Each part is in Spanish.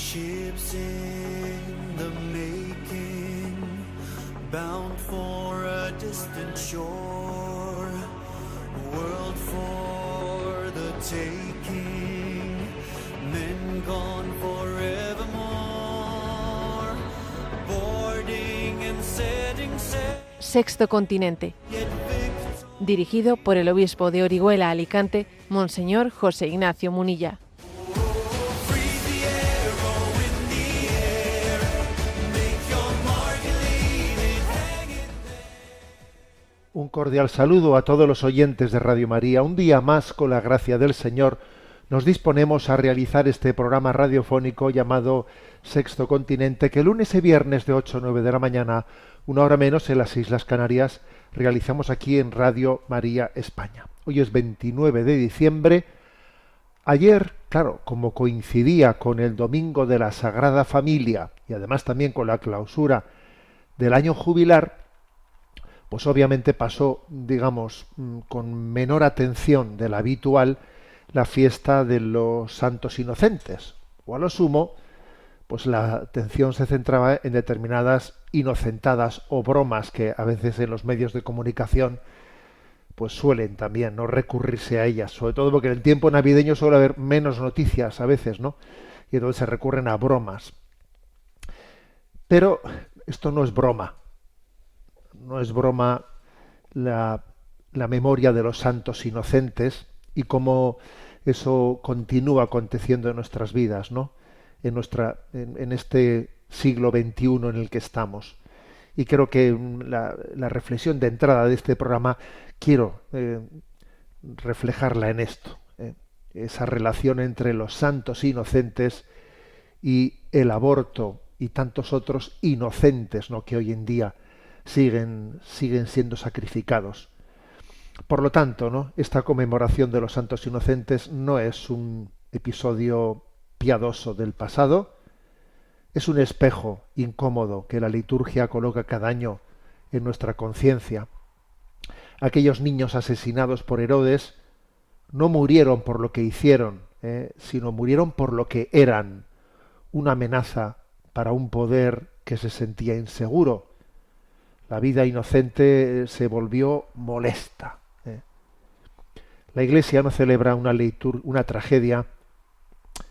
Ships in the making, bound for a distant shore, a world for the taking, men gone forevermore, boarding and setting sail. Sexto Continente, dirigido por el obispo de Orihuela, Alicante, Monseñor José Ignacio Munilla. Un cordial saludo a todos los oyentes de Radio María. Un día más, con la gracia del Señor, nos disponemos a realizar este programa radiofónico llamado Sexto Continente, que lunes y viernes de 8 a 9 de la mañana, una hora menos en las Islas Canarias, realizamos aquí en Radio María España. Hoy es 29 de diciembre. Ayer, claro, como coincidía con el Domingo de la Sagrada Familia y además también con la clausura del año jubilar, pues obviamente pasó, digamos, con menor atención de la habitual la fiesta de los santos inocentes. O a lo sumo, pues la atención se centraba en determinadas inocentadas o bromas que a veces en los medios de comunicación pues suelen también no recurrirse a ellas, sobre todo porque en el tiempo navideño suele haber menos noticias a veces, ¿no? Y entonces se recurren a bromas. Pero esto no es broma. No es broma la memoria de los santos inocentes y cómo eso continúa aconteciendo en nuestras vidas, ¿no? En este siglo XXI en el que estamos. Y creo que la reflexión de entrada de este programa quiero reflejarla en esto, esa relación entre los santos inocentes y el aborto y tantos otros inocentes, ¿no?, que hoy en día siguen siendo sacrificados. Por lo tanto, ¿no?, esta conmemoración de los santos inocentes no es un episodio piadoso del pasado, es un espejo incómodo que la liturgia coloca cada año en nuestra conciencia. Aquellos niños asesinados por Herodes no murieron por lo que hicieron, sino murieron por lo que eran, una amenaza para un poder que se sentía inseguro. La vida inocente se volvió molesta. La Iglesia no celebra una tragedia,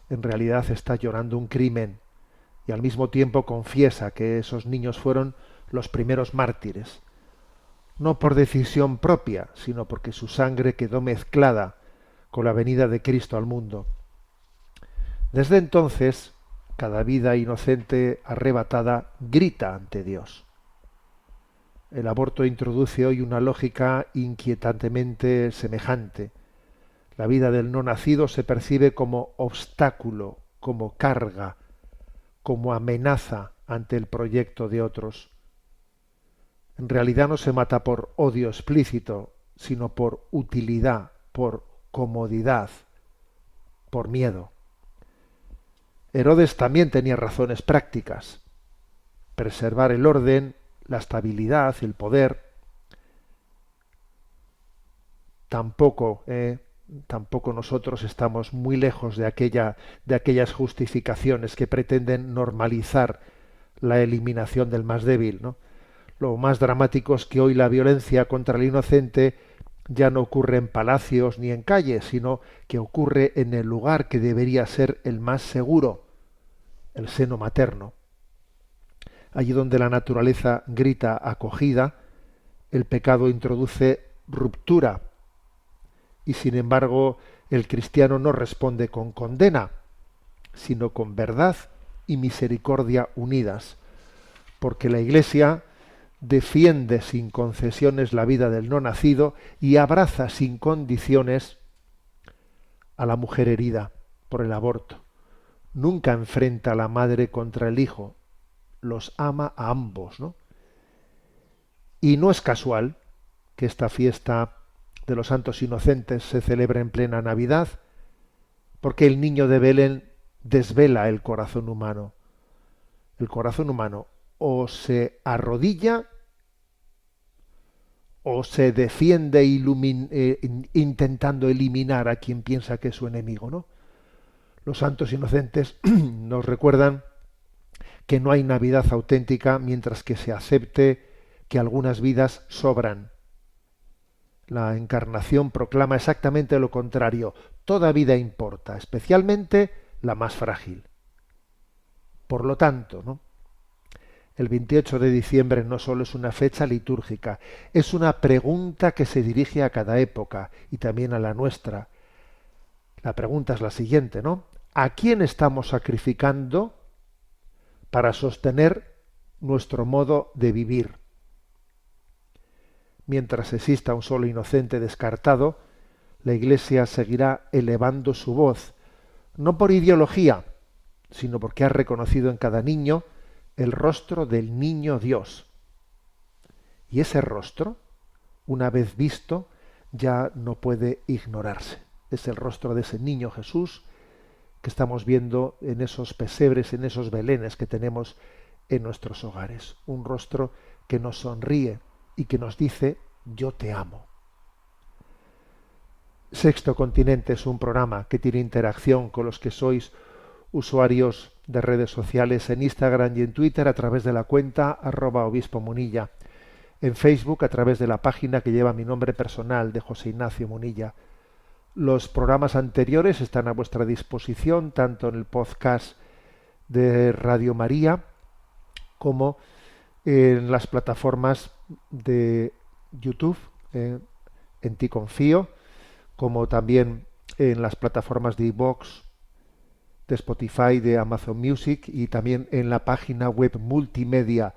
en realidad está llorando un crimen y al mismo tiempo confiesa que esos niños fueron los primeros mártires, no por decisión propia, sino porque su sangre quedó mezclada con la venida de Cristo al mundo. Desde entonces, cada vida inocente arrebatada grita ante Dios. El aborto introduce hoy una lógica inquietantemente semejante. La vida del no nacido se percibe como obstáculo, como carga, como amenaza ante el proyecto de otros. En realidad no se mata por odio explícito, sino por utilidad, por comodidad, por miedo. Herodes también tenía razones prácticas. Preservar el orden, la estabilidad, el poder. Tampoco nosotros estamos muy lejos de aquellas justificaciones que pretenden normalizar la eliminación del más débil, ¿no? Lo más dramático es que hoy la violencia contra el inocente ya no ocurre en palacios ni en calles, sino que ocurre en el lugar que debería ser el más seguro, el seno materno. Allí donde la naturaleza grita acogida, el pecado introduce ruptura. Y sin embargo, el cristiano no responde con condena, sino con verdad y misericordia unidas, porque la Iglesia defiende sin concesiones la vida del no nacido y abraza sin condiciones a la mujer herida por el aborto. Nunca enfrenta a la madre contra el hijo, los ama a ambos, ¿no? Y no es casual que esta fiesta de los santos inocentes se celebre en plena Navidad, porque el niño de Belén desvela el corazón humano. El corazón humano o se arrodilla o se defiende intentando eliminar a quien piensa que es su enemigo, ¿no? Los santos inocentes nos recuerdan que no hay Navidad auténtica mientras que se acepte que algunas vidas sobran. La encarnación proclama exactamente lo contrario. Toda vida importa, especialmente la más frágil. Por lo tanto, ¿no?, el 28 de diciembre no solo es una fecha litúrgica, es una pregunta que se dirige a cada época y también a la nuestra. La pregunta es la siguiente, ¿no? ¿A quién estamos sacrificando para sostener nuestro modo de vivir? Mientras exista un solo inocente descartado, la Iglesia seguirá elevando su voz, no por ideología, sino porque ha reconocido en cada niño el rostro del niño Dios. Y ese rostro, una vez visto, ya no puede ignorarse. Es el rostro de ese niño Jesús que estamos viendo en esos pesebres, en esos belenes que tenemos en nuestros hogares. Un rostro que nos sonríe y que nos dice: yo te amo. Sexto Continente es un programa que tiene interacción con los que sois usuarios de redes sociales en Instagram y en Twitter a través de la cuenta @obispomunilla, en Facebook a través de la página que lleva mi nombre personal de José Ignacio Munilla. Los programas anteriores están a vuestra disposición tanto en el podcast de Radio María como en las plataformas de YouTube, en Ti Confío, como también en las plataformas de iVoox, de Spotify, de Amazon Music y también en la página web multimedia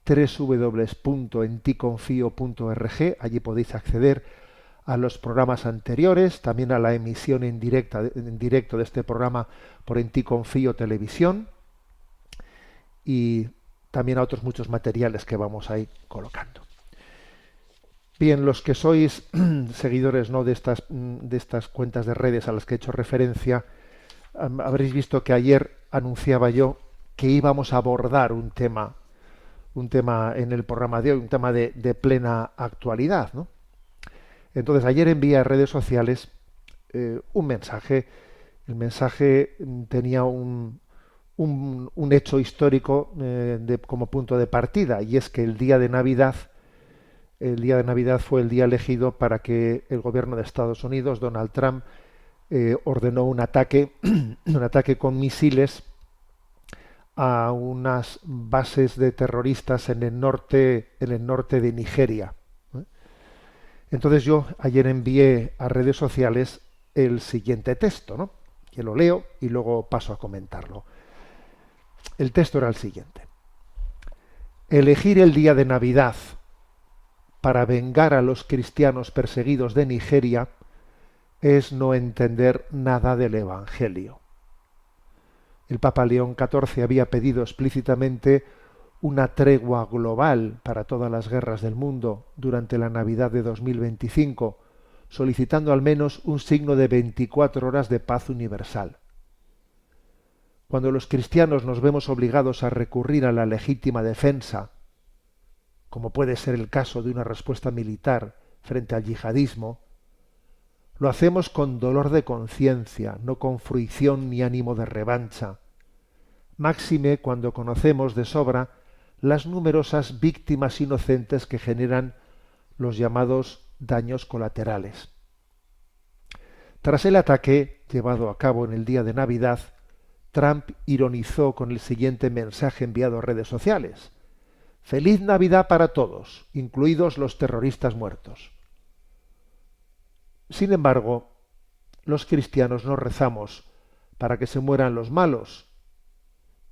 www.enticonfio.org. Allí podéis acceder a los programas anteriores, también a la emisión en directo de este programa por En Ti Confío Televisión y también a otros muchos materiales que vamos a ir colocando. Bien, los que sois seguidores, ¿no?, de estas cuentas de redes a las que he hecho referencia, habréis visto que ayer anunciaba yo que íbamos a abordar un tema en el programa de hoy, un tema de plena actualidad, ¿no? Entonces ayer envié a redes sociales un mensaje. El mensaje tenía un hecho histórico como punto de partida, y es que el día de Navidad fue el día elegido para que el gobierno de Estados Unidos, Donald Trump, ordenó un ataque con misiles a unas bases de terroristas en el norte de Nigeria. Entonces yo ayer envié a redes sociales el siguiente texto, ¿no?, que lo leo y luego paso a comentarlo. El texto era el siguiente: elegir el día de Navidad para vengar a los cristianos perseguidos de Nigeria es no entender nada del Evangelio. El Papa León XIV había pedido explícitamente una tregua global para todas las guerras del mundo durante la Navidad de 2025, solicitando al menos un signo de 24 horas de paz universal. Cuando los cristianos nos vemos obligados a recurrir a la legítima defensa, como puede ser el caso de una respuesta militar frente al yihadismo, lo hacemos con dolor de conciencia, no con fruición ni ánimo de revancha, máxime cuando conocemos de sobra las numerosas víctimas inocentes que generan los llamados daños colaterales. Tras el ataque llevado a cabo en el día de Navidad, Trump ironizó con el siguiente mensaje enviado a redes sociales: «Feliz Navidad para todos, incluidos los terroristas muertos». Sin embargo, los cristianos no rezamos para que se mueran los malos,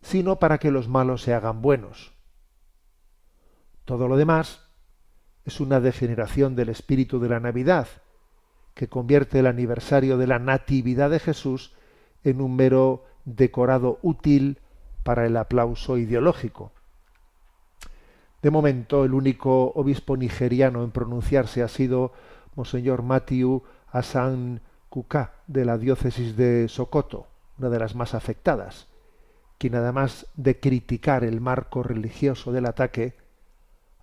sino para que los malos se hagan buenos. Todo lo demás es una degeneración del espíritu de la Navidad, que convierte el aniversario de la Natividad de Jesús en un mero decorado útil para el aplauso ideológico. De momento, el único obispo nigeriano en pronunciarse ha sido Monseñor Matthew Hassan Kuka, de la diócesis de Sokoto, una de las más afectadas, quien además de criticar el marco religioso del ataque,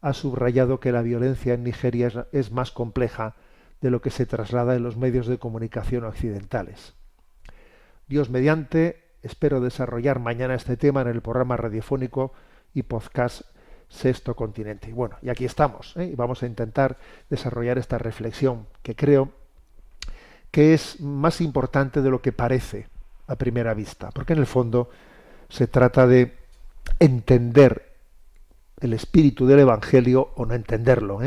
ha subrayado que la violencia en Nigeria es más compleja de lo que se traslada en los medios de comunicación occidentales. Dios mediante, espero desarrollar mañana este tema en el programa radiofónico y podcast Sexto Continente. Y bueno, y aquí estamos, y vamos a intentar desarrollar esta reflexión que creo que es más importante de lo que parece a primera vista, porque en el fondo se trata de entender el espíritu del Evangelio o no entenderlo.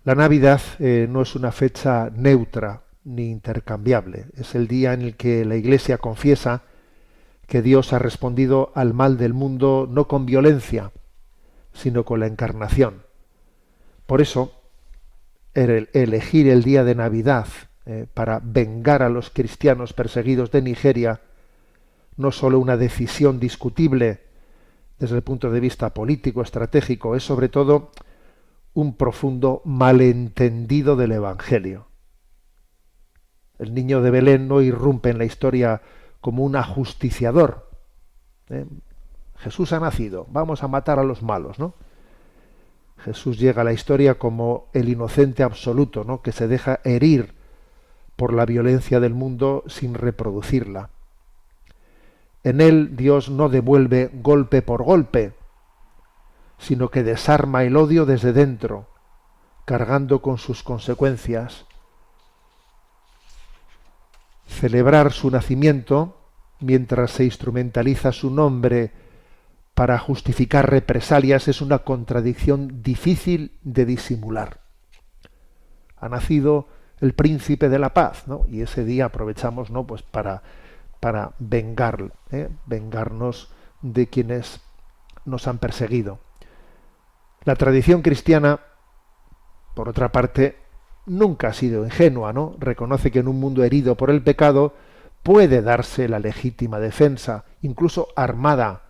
La Navidad no es una fecha neutra ni intercambiable. Es el día en el que la Iglesia confiesa que Dios ha respondido al mal del mundo no con violencia, sino con la encarnación. Por eso, elegir el día de Navidad para vengar a los cristianos perseguidos de Nigeria, no solo una decisión discutible desde el punto de vista político, estratégico, es sobre todo un profundo malentendido del Evangelio. El niño de Belén no irrumpe en la historia como un ajusticiador. Jesús ha nacido, vamos a matar a los malos, ¿no? Jesús llega a la historia como el inocente absoluto, ¿no?, que se deja herir por la violencia del mundo sin reproducirla. En él Dios no devuelve golpe por golpe, sino que desarma el odio desde dentro, cargando con sus consecuencias. Celebrar su nacimiento, mientras se instrumentaliza su nombre para justificar represalias, es una contradicción difícil de disimular. Ha nacido el príncipe de la paz, ¿no? Y ese día aprovechamos, ¿no?, pues para vengarnos de quienes nos han perseguido. La tradición cristiana, por otra parte, nunca ha sido ingenua, ¿no? Reconoce que en un mundo herido por el pecado puede darse la legítima defensa, incluso armada,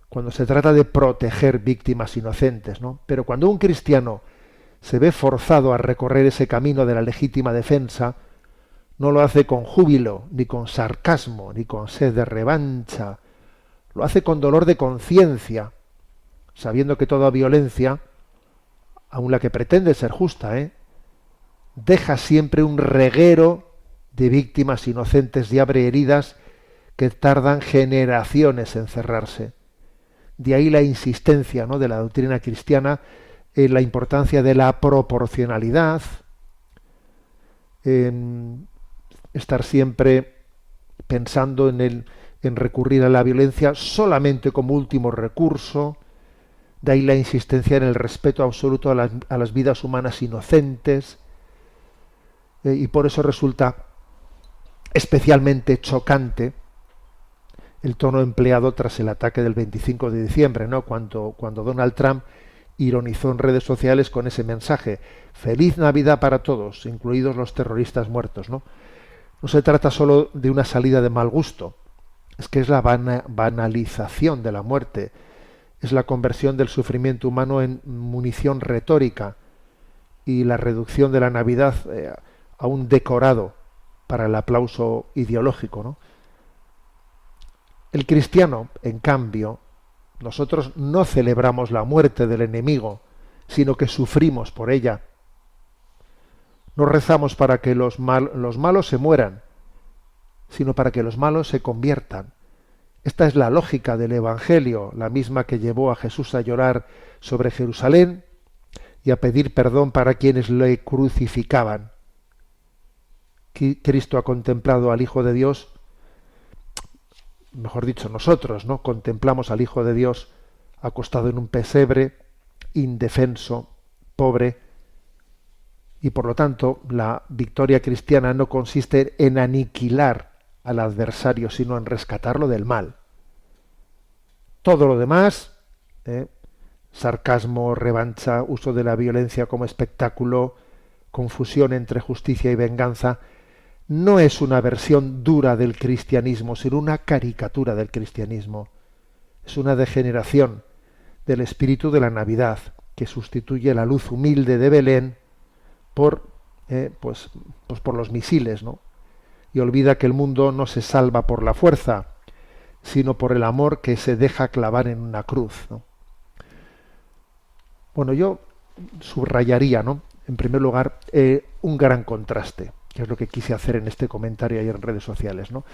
cuando se trata de proteger víctimas inocentes, ¿no? Pero cuando un cristiano se ve forzado a recorrer ese camino de la legítima defensa, no lo hace con júbilo, ni con sarcasmo, ni con sed de revancha. Lo hace con dolor de conciencia, sabiendo que toda violencia, aun la que pretende ser justa, deja siempre un reguero de víctimas inocentes y abre heridas que tardan generaciones en cerrarse. De ahí la insistencia, ¿no?, de la doctrina cristiana en la importancia de la proporcionalidad, en estar siempre pensando en recurrir a la violencia solamente como último recurso. De ahí la insistencia en el respeto absoluto a las vidas humanas inocentes, y por eso resulta especialmente chocante el tono empleado tras el ataque del 25 de diciembre, ¿no?, cuando Donald Trump ironizó en redes sociales con ese mensaje: «Feliz Navidad para todos, incluidos los terroristas muertos», ¿no? No se trata solo de una salida de mal gusto, es que es la banalización de la muerte, es la conversión del sufrimiento humano en munición retórica y la reducción de la Navidad a un decorado para el aplauso ideológico, ¿no? El cristiano, en cambio, nosotros no celebramos la muerte del enemigo, sino que sufrimos por ella. No rezamos para que los malos se mueran, sino para que los malos se conviertan. Esta es la lógica del Evangelio, la misma que llevó a Jesús a llorar sobre Jerusalén y a pedir perdón para quienes le crucificaban. Cristo ha contemplado al Hijo de Dios, mejor dicho, nosotros, ¿no?, contemplamos al Hijo de Dios acostado en un pesebre, indefenso, pobre, y por lo tanto la victoria cristiana no consiste en aniquilar al adversario, sino en rescatarlo del mal. Todo lo demás, sarcasmo, revancha, uso de la violencia como espectáculo, confusión entre justicia y venganza, no es una versión dura del cristianismo, sino una caricatura del cristianismo. Es una degeneración del espíritu de la Navidad, que sustituye la luz humilde de Belén por los misiles, ¿no? Y olvida que el mundo no se salva por la fuerza, sino por el amor que se deja clavar en una cruz, ¿no? Bueno, yo subrayaría, ¿no?, en primer lugar, un gran contraste que es lo que quise hacer en este comentario ayer en redes sociales, ¿no?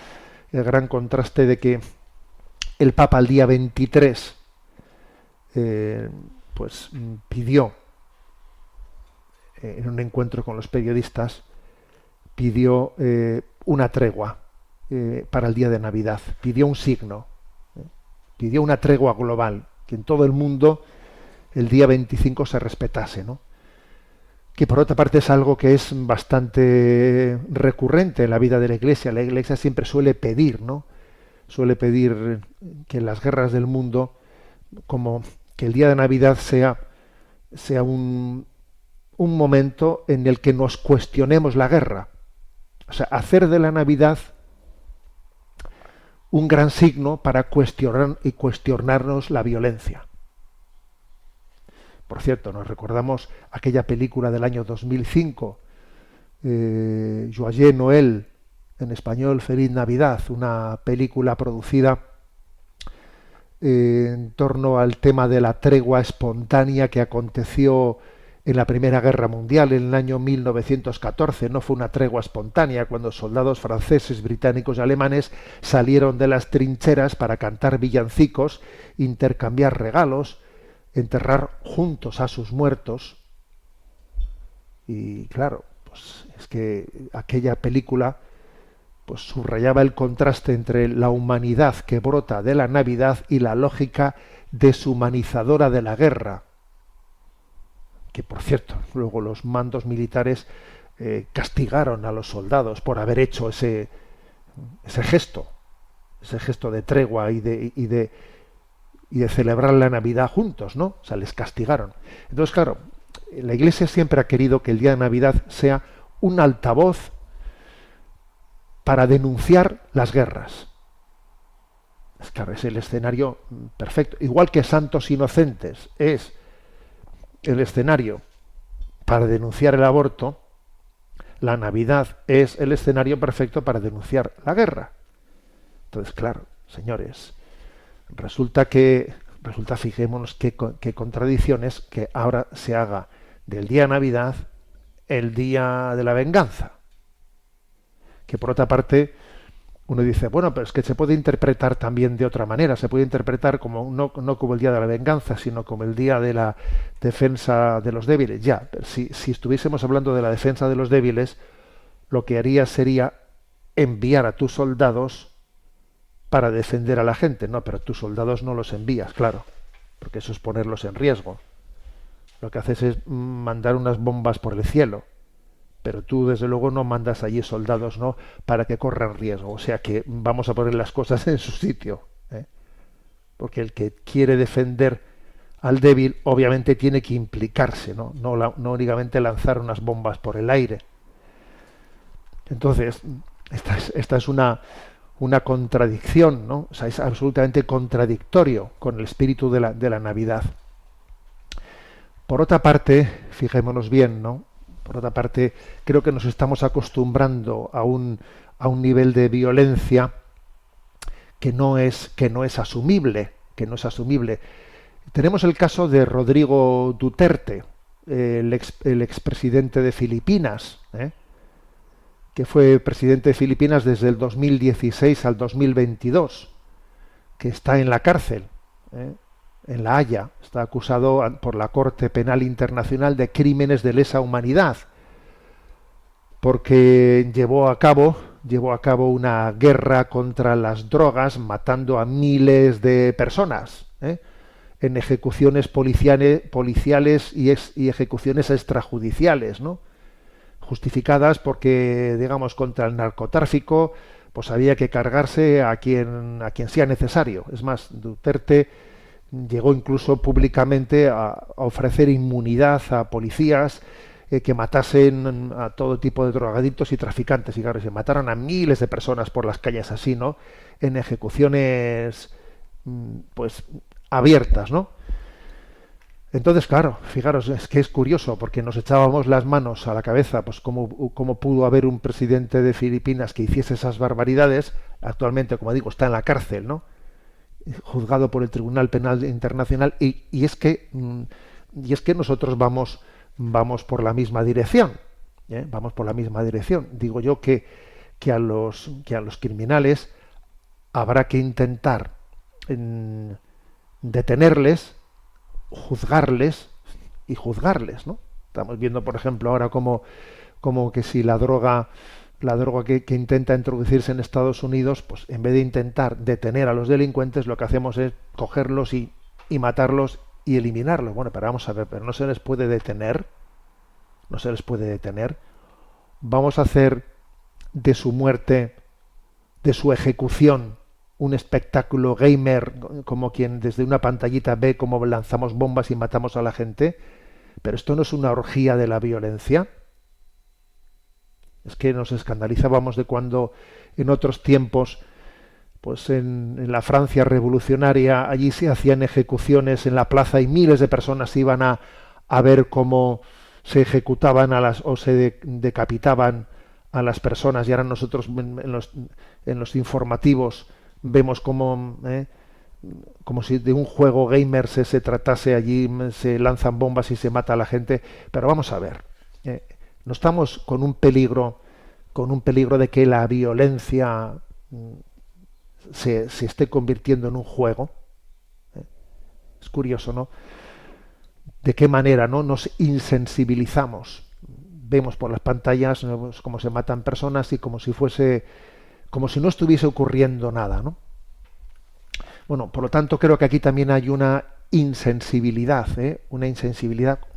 El gran contraste de que el Papa el día 23 pues pidió en un encuentro con los periodistas, pidió una tregua para el día de Navidad, pidió un signo, pidió una tregua global, que en todo el mundo el día 25 se respetase, ¿no? Que por otra parte es algo que es bastante recurrente en la vida de la Iglesia. La Iglesia siempre suele pedir, ¿no? Suele pedir que en las guerras del mundo, como que el día de Navidad sea un momento en el que nos cuestionemos la guerra. O sea, hacer de la Navidad un gran signo para cuestionarnos la violencia. Por cierto, nos recordamos aquella película del año 2005, Joyeux Noël, en español Feliz Navidad, una película producida en torno al tema de la tregua espontánea que aconteció en la Primera Guerra Mundial en el año 1914. No fue una tregua espontánea cuando soldados franceses, británicos y alemanes salieron de las trincheras para cantar villancicos, intercambiar regalos, enterrar juntos a sus muertos. Y claro, pues es que aquella película pues subrayaba el contraste entre la humanidad que brota de la Navidad y la lógica deshumanizadora de la guerra, que por cierto luego los mandos militares castigaron a los soldados por haber hecho ese gesto de tregua y de celebrar la Navidad juntos, ¿no? O sea, les castigaron. Entonces, claro, la Iglesia siempre ha querido que el día de Navidad sea un altavoz para denunciar las guerras. Es claro, es el escenario perfecto. Igual que Santos Inocentes es el escenario para denunciar el aborto, la Navidad es el escenario perfecto para denunciar la guerra. Entonces, claro, señores, resulta, fijémonos qué contradicciones que ahora se haga del día de Navidad el día de la venganza. Que por otra parte uno dice, bueno, pero es que se puede interpretar también de otra manera, se puede interpretar como no como el día de la venganza, sino como el día de la defensa de los débiles. Ya, pero si estuviésemos hablando de la defensa de los débiles, lo que harías sería enviar a tus soldados para defender a la gente. No, pero tus soldados no los envías, claro, porque eso es ponerlos en riesgo. Lo que haces es mandar unas bombas por el cielo, pero tú desde luego no mandas allí soldados, ¿no?, para que corran riesgo. O sea que vamos a poner las cosas en su sitio, ¿eh? Porque el que quiere defender al débil obviamente tiene que implicarse, no únicamente lanzar unas bombas por el aire. Entonces esta es una contradicción, ¿no? O sea, es absolutamente contradictorio con el espíritu de la Navidad. Por otra parte, fijémonos bien, ¿no? Por otra parte, creo que nos estamos acostumbrando a un nivel de violencia que no es asumible, Tenemos el caso de Rodrigo Duterte, el expresidente de Filipinas, que fue presidente de Filipinas desde el 2016 al 2022, que está en la cárcel, en La Haya. Está acusado por la Corte Penal Internacional de crímenes de lesa humanidad, porque llevó a cabo una guerra contra las drogas, matando a miles de personas, en ejecuciones policiales y ejecuciones extrajudiciales, ¿no?, justificadas porque, digamos, contra el narcotráfico, pues había que cargarse a quien sea necesario. Es más, Duterte llegó incluso públicamente a ofrecer inmunidad a policías que matasen a todo tipo de drogadictos y traficantes. Y claro, se mataron a miles de personas por las calles así, ¿no?, en ejecuciones pues abiertas, ¿no? Entonces, claro, fijaros, es que es curioso, porque nos echábamos las manos a la cabeza, pues cómo pudo haber un presidente de Filipinas que hiciese esas barbaridades. Actualmente, como digo, está en la cárcel, ¿no?, juzgado por el Tribunal Penal Internacional, y es que nosotros vamos por la misma dirección. Vamos por la misma dirección. Digo yo que a los criminales habrá que intentar detenerles, juzgarles y juzgarles, ¿no? Estamos viendo, por ejemplo, ahora como que si la droga que intenta introducirse en Estados Unidos, pues en vez de intentar detener a los delincuentes, lo que hacemos es cogerlos y matarlos y eliminarlos. Bueno, pero vamos a ver, pero no se les puede detener, no se les puede detener. Vamos a hacer de su muerte, de su ejecución, un espectáculo gamer, como quien desde una pantallita ve cómo lanzamos bombas y matamos a la gente. Pero esto no es una orgía de la violencia. Es que nos escandalizábamos de cuando en otros tiempos, pues en la Francia revolucionaria, allí se hacían ejecuciones en la plaza y miles de personas iban a ver cómo se ejecutaban o se decapitaban a las personas, y ahora nosotros en los informativos vemos como si de un juego gamer se tratase. Allí se lanzan bombas y se mata a la gente. Pero vamos a ver, no estamos con un peligro de que la violencia se esté convirtiendo en un juego. Es curioso, ¿no? De qué manera, ¿no?, nos insensibilizamos. Vemos por las pantallas, ¿no?, cómo se matan personas y como si no estuviese ocurriendo nada, ¿no? Bueno, por lo tanto, creo que aquí también hay una insensibilidad,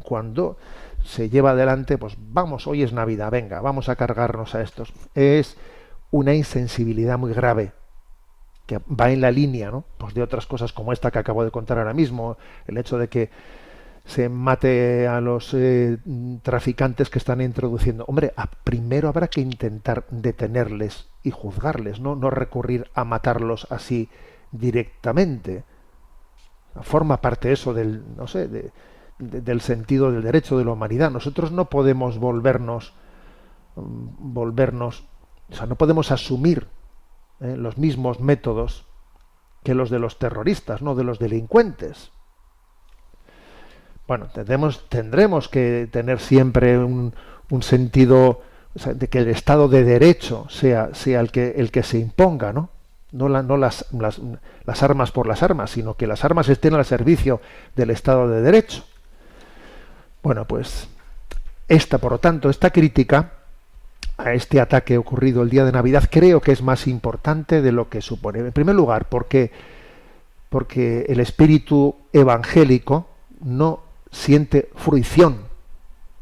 cuando se lleva adelante, pues vamos, hoy es Navidad, venga, vamos a cargarnos a estos. Es una insensibilidad muy grave, que va en la línea, ¿no?, pues de otras cosas como esta que acabo de contar ahora mismo, el hecho de que se mate a los traficantes que están introduciendo. Hombre, primero habrá que intentar detenerles y juzgarles, no recurrir a matarlos así directamente. Forma parte eso del, no sé, del sentido del derecho de la humanidad. Nosotros no podemos volvernos, o sea, no podemos asumir los mismos métodos que los de los terroristas, no de los delincuentes. Bueno, tendremos que tener siempre un sentido, o sea, de que el Estado de Derecho sea el que se imponga, ¿no? No las armas por las armas, sino que las armas estén al servicio del Estado de Derecho. Bueno, pues por lo tanto, esta crítica a este ataque ocurrido el día de Navidad creo que es más importante de lo que supone. En primer lugar, porque el espíritu evangélico no siente fruición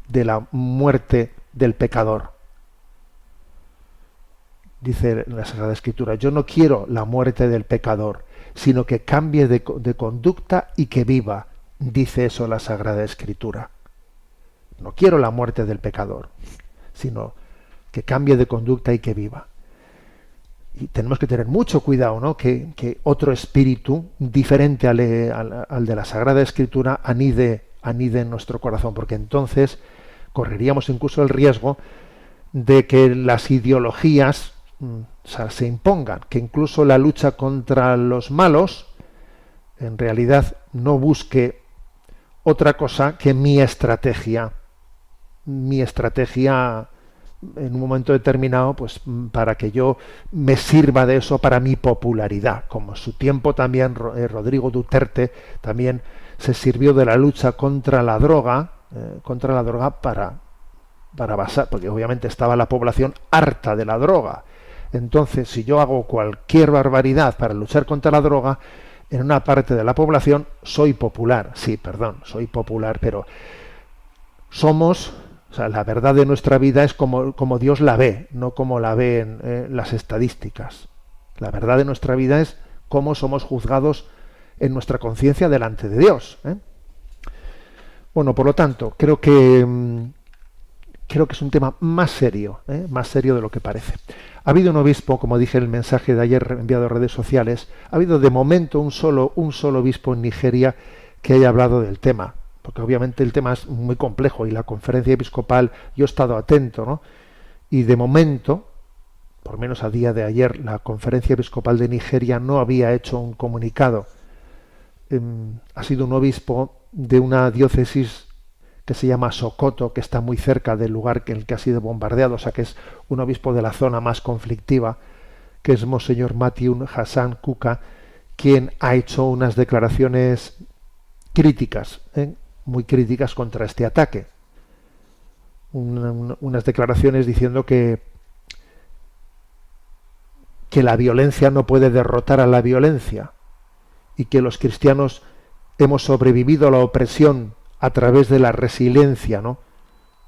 de la muerte del pecador. Dice la Sagrada Escritura: yo no quiero la muerte del pecador, sino que cambie de conducta y que viva. Dice eso la Sagrada Escritura. No quiero la muerte del pecador, sino que cambie de conducta y que viva. Y tenemos que tener mucho cuidado, ¿no?, que otro espíritu diferente al de la Sagrada Escritura anide en nuestro corazón, porque entonces correríamos incluso el riesgo de que las ideologías se impongan, que incluso la lucha contra los malos en realidad no busque otra cosa que mi estrategia en un momento determinado, pues para que yo me sirva de eso para mi popularidad, como en su tiempo también Rodrigo Duterte también se sirvió de la lucha contra la droga para basar, porque obviamente estaba la población harta de la droga. Entonces, si yo hago cualquier barbaridad para luchar contra la droga, en una parte de la población soy popular. Sí, perdón, soy popular, pero somos, o sea, la verdad de nuestra vida es como Dios la ve, no como la ven las estadísticas. La verdad de nuestra vida es cómo somos juzgados en nuestra conciencia delante de Dios. Bueno, por lo tanto, creo que es un tema más serio de lo que parece. Ha habido un obispo, como dije en el mensaje de ayer enviado a redes sociales, ha habido de momento un solo obispo en Nigeria que haya hablado del tema, porque obviamente el tema es muy complejo y la conferencia episcopal, yo he estado atento, ¿no? Y de momento, por lo menos a día de ayer, la conferencia episcopal de Nigeria no había hecho un comunicado. Ha sido un obispo de una diócesis que se llama Sokoto, que está muy cerca del lugar en el que ha sido bombardeado, o sea que es un obispo de la zona más conflictiva, que es Monseñor Matthew Hassan Kuka, quien ha hecho unas declaraciones críticas, muy críticas contra este ataque. Unas declaraciones diciendo que la violencia no puede derrotar a la violencia y que los cristianos hemos sobrevivido a la opresión a través de la resiliencia, ¿no?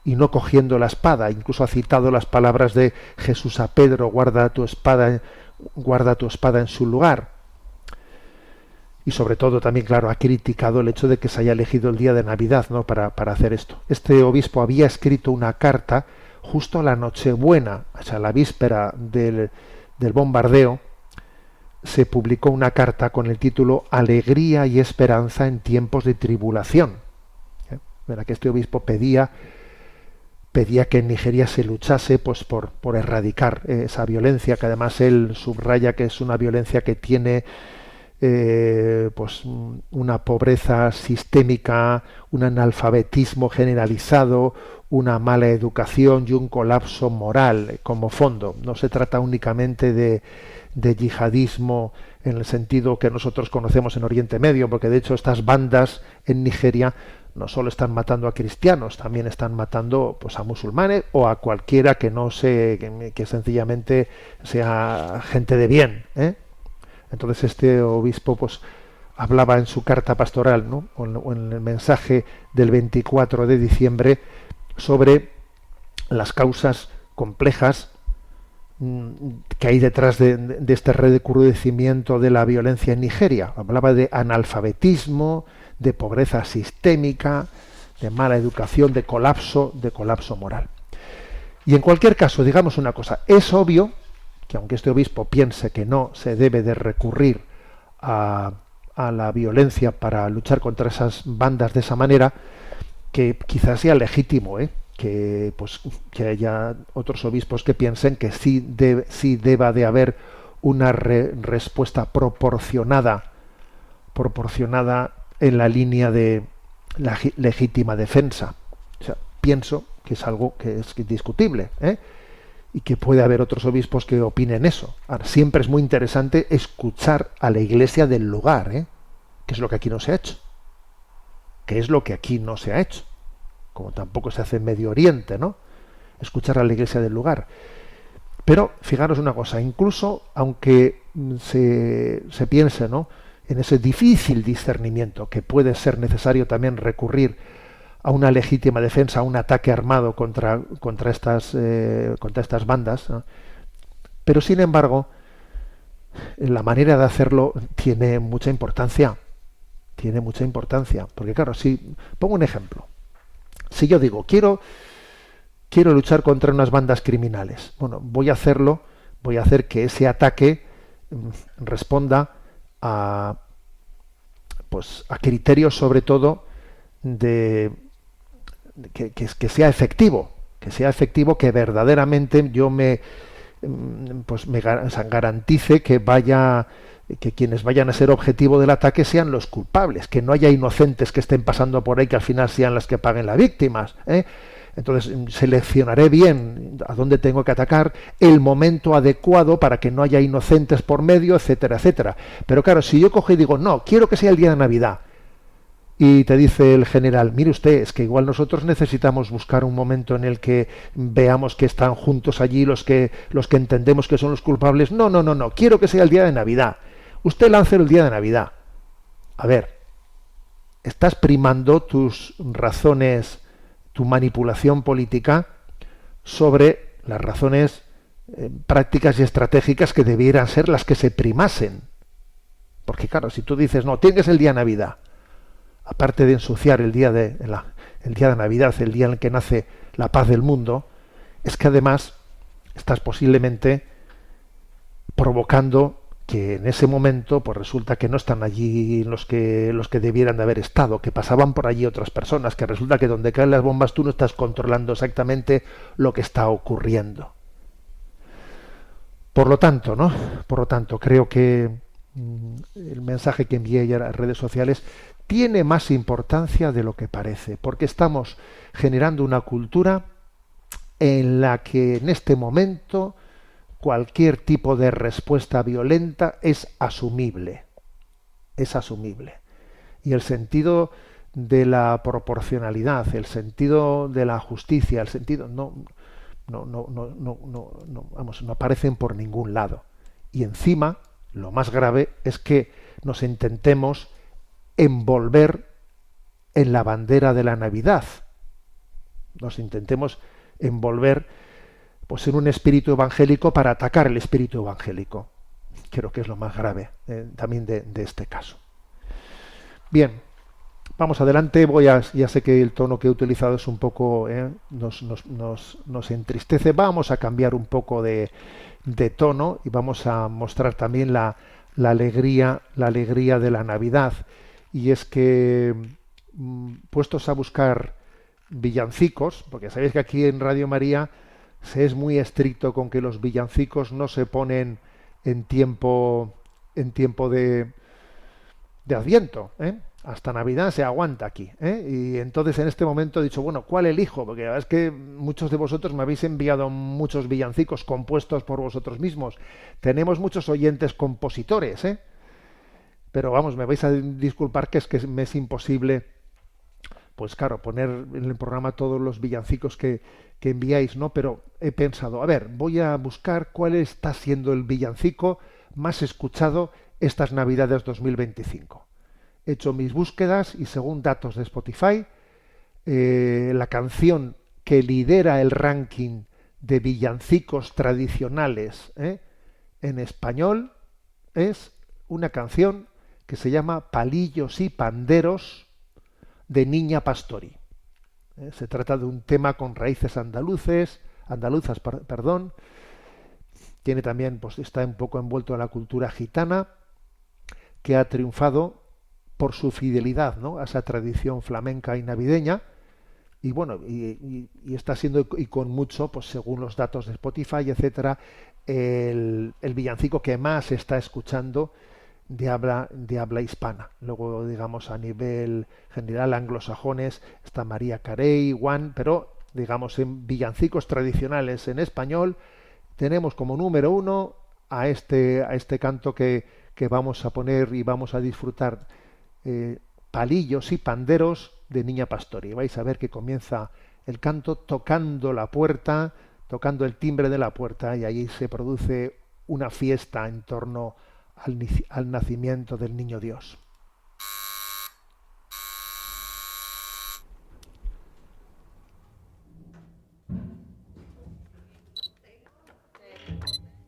Y no cogiendo la espada. Incluso ha citado las palabras de Jesús a Pedro: guarda tu espada en su lugar. Y sobre todo también, claro, ha criticado el hecho de que se haya elegido el día de Navidad, ¿no?, para hacer esto. Este obispo había escrito una carta justo a la Nochebuena, o sea, la víspera del bombardeo. Se publicó una carta con el título Alegría y esperanza en tiempos de tribulación. Verá que este obispo pedía que en Nigeria se luchase pues por erradicar esa violencia, que además él subraya que es una violencia que tiene pues una pobreza sistémica, un analfabetismo generalizado, una mala educación y un colapso moral como fondo. No se trata únicamente de yihadismo en el sentido que nosotros conocemos en Oriente Medio, porque de hecho estas bandas en Nigeria no solo están matando a cristianos, también están matando pues a musulmanes o a cualquiera que no que sencillamente sea gente de bien, ¿eh? Entonces este obispo pues hablaba en su carta pastoral, ¿no?, o en el mensaje del 24 de diciembre sobre las causas complejas que hay detrás de este recrudecimiento de la violencia en Nigeria. Hablaba de analfabetismo, de pobreza sistémica, de mala educación, de colapso moral. Y en cualquier caso, digamos una cosa, es obvio que aunque este obispo piense que no se debe de recurrir a la violencia para luchar contra esas bandas de esa manera, que quizás sea legítimo, que haya otros obispos que piensen que sí deba de haber una respuesta proporcionada en la línea de la legítima defensa. O sea, pienso que es algo que es discutible, y que puede haber otros obispos que opinen eso. Ahora, siempre es muy interesante escuchar a la Iglesia del lugar, que es lo que aquí no se ha hecho. Como tampoco se hace en Medio Oriente, ¿no? Escuchar a la Iglesia del lugar. Pero fijaros una cosa, incluso aunque se piense, ¿no?, en ese difícil discernimiento que puede ser necesario también recurrir a una legítima defensa, a un ataque armado contra estas bandas, ¿no?, pero sin embargo la manera de hacerlo tiene mucha importancia, porque claro, si pongo un ejemplo, si yo digo quiero luchar contra unas bandas criminales, bueno, voy a hacer que ese ataque responda a criterios sobre todo que sea efectivo, que verdaderamente yo me garantice que quienes vayan a ser objetivo del ataque sean los culpables, que no haya inocentes que estén pasando por ahí que al final sean las que paguen las víctimas, Entonces seleccionaré bien a dónde tengo que atacar, el momento adecuado para que no haya inocentes por medio, etcétera, etcétera. Pero claro, si yo cojo y digo, no, quiero que sea el día de Navidad, y te dice el general, mire usted, es que igual nosotros necesitamos buscar un momento en el que veamos que están juntos allí los que entendemos que son los culpables. No, quiero que sea el día de Navidad. Usted lance el día de Navidad. A ver, estás primando tus razones, tu manipulación política sobre las razones prácticas y estratégicas que debieran ser las que se primasen. Porque claro, si tú dices, no, tiene que ser el día de Navidad, aparte de ensuciar el día de Navidad, el día en el que nace la paz del mundo, es que además estás posiblemente provocando que en ese momento pues resulta que no están allí los que debieran de haber estado, que pasaban por allí otras personas, que resulta que donde caen las bombas tú no estás controlando exactamente lo que está ocurriendo. Por lo tanto, creo que el mensaje que envié ayer a las redes sociales tiene más importancia de lo que parece, porque estamos generando una cultura en la que en este momento cualquier tipo de respuesta violenta es asumible. Es asumible. Y el sentido de la proporcionalidad, el sentido de la justicia, el sentido no aparecen por ningún lado. Y encima, lo más grave es que nos intentemos envolver en la bandera de la Navidad. Nos intentemos envolver pues en un espíritu evangélico para atacar el espíritu evangélico. Creo que es lo más grave también de este caso. Bien, vamos adelante. Ya sé que el tono que he utilizado es un poco nos entristece. Vamos a cambiar un poco de tono y vamos a mostrar también la alegría de la Navidad. Y es que puestos a buscar villancicos, porque sabéis que aquí en Radio María se es muy estricto con que los villancicos no se ponen en tiempo de Adviento, hasta Navidad se aguanta aquí, y entonces en este momento he dicho, bueno, ¿cuál elijo? Porque la verdad es que muchos de vosotros me habéis enviado muchos villancicos compuestos por vosotros mismos. Tenemos muchos oyentes compositores, pero vamos, me vais a disculpar que me es imposible, pues claro, poner en el programa todos los villancicos que enviáis, ¿no? Pero he pensado, a ver, voy a buscar cuál está siendo el villancico más escuchado estas Navidades 2025. He hecho mis búsquedas y según datos de Spotify, la canción que lidera el ranking de villancicos tradicionales en español es una canción que se llama Palillos y Panderos de Niña Pastori. Se trata de un tema con raíces andaluzas, tiene también, pues está un poco envuelto en la cultura gitana, que ha triunfado por su fidelidad, ¿no?, a esa tradición flamenca y navideña, y bueno, y está siendo, y con mucho, pues según los datos de Spotify, etcétera, el villancico que más se está escuchando de habla hispana. Luego, digamos, a nivel general, anglosajones, está María Carey, Juan, pero digamos en villancicos tradicionales en español tenemos como número uno a este canto que vamos a poner y vamos a disfrutar, Palillos y Panderos de Niña Pastori. Vais a ver que comienza el canto tocando la puerta, tocando el timbre de la puerta, y ahí se produce una fiesta en torno al nacimiento del niño Dios.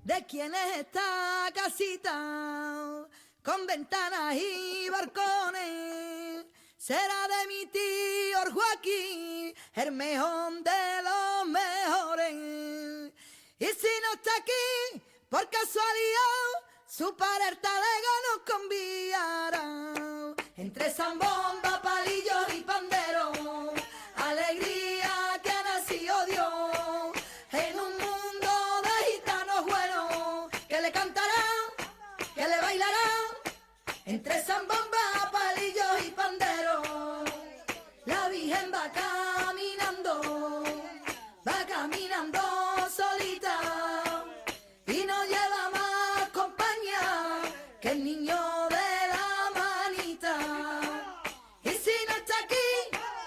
¿De quién es esta casita con ventanas y balcones? Será de mi tío Joaquín, el mejor de los mejores. Y si no está aquí, por casualidad, su padre el talega nos conviará. Entre zambomba, palillos y panderos, alegría que ha nacido Dios. En un mundo de gitanos buenos, que le cantarán, que le bailarán. Entre zambomba, palillos y panderos, la Virgen va caminando solita, y no lleva más compañía que el niño de la manita. Y si no está aquí,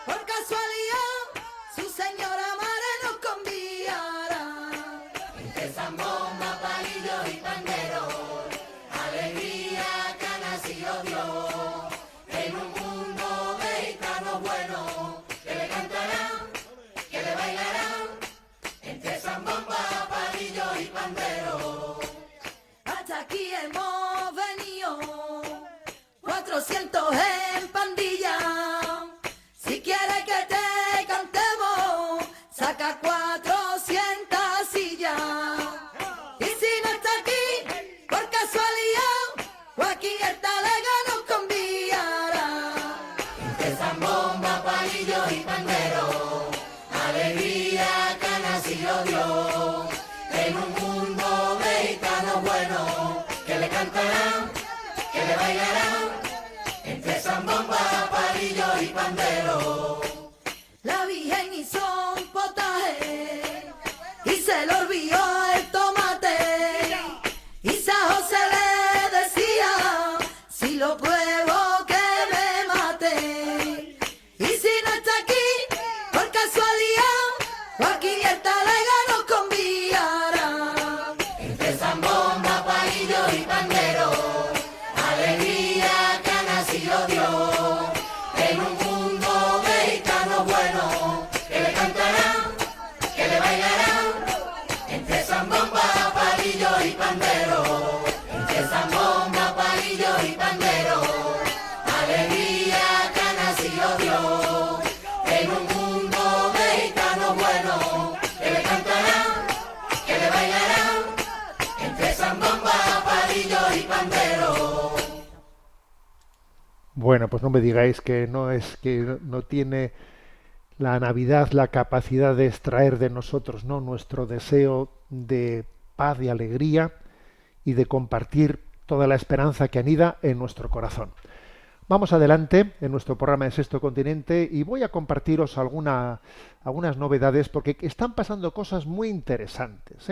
por casualidad, su señora madre nos conviará. Entre zambomba, palillos y panderos, alegría que ha nacido Dios. En un mundo de gitanos buenos, que le cantarán, que le bailarán. Entre zambomba, palillos y panderos, hasta aquí hemos venido, 400 en pandilla. Si quieres que te cantemos, saca 400 sillas. Y si no está aquí, por casualidad, Joaquín el talega nos conviará. Entre zambomba, palillos y panderos, alegría que ha nacido Dios. En un mundo de gitanos buenos, que le cantarán, que le bailarán. Entre zambomba, pandero. La Virgen hizo un potaje y se le olvidó el tomate. Y San José le decía, si lo pruebo que me mate. Y si no está aquí, por casualidad, Joaquín el talega nos conviará. Entre zambomba, palillo y pandero, alegría que ha nacido Dios. En un mundo mexicano bueno, que le cantarán, que le bailarán. Entre zambomba, palillo y pandero, entre zambomba, palillo y pandero, alegría que ha nacido Dios. En un mundo mexicano bueno, que le cantarán, que le bailarán. Entre zambomba, palillo y pandero. Bueno, pues no me digáis que no tiene la Navidad la capacidad de extraer de nosotros, ¿no?, nuestro deseo de paz y alegría y de compartir toda la esperanza que anida en nuestro corazón. Vamos adelante en nuestro programa de Sexto Continente y voy a compartiros algunas novedades porque están pasando cosas muy interesantes,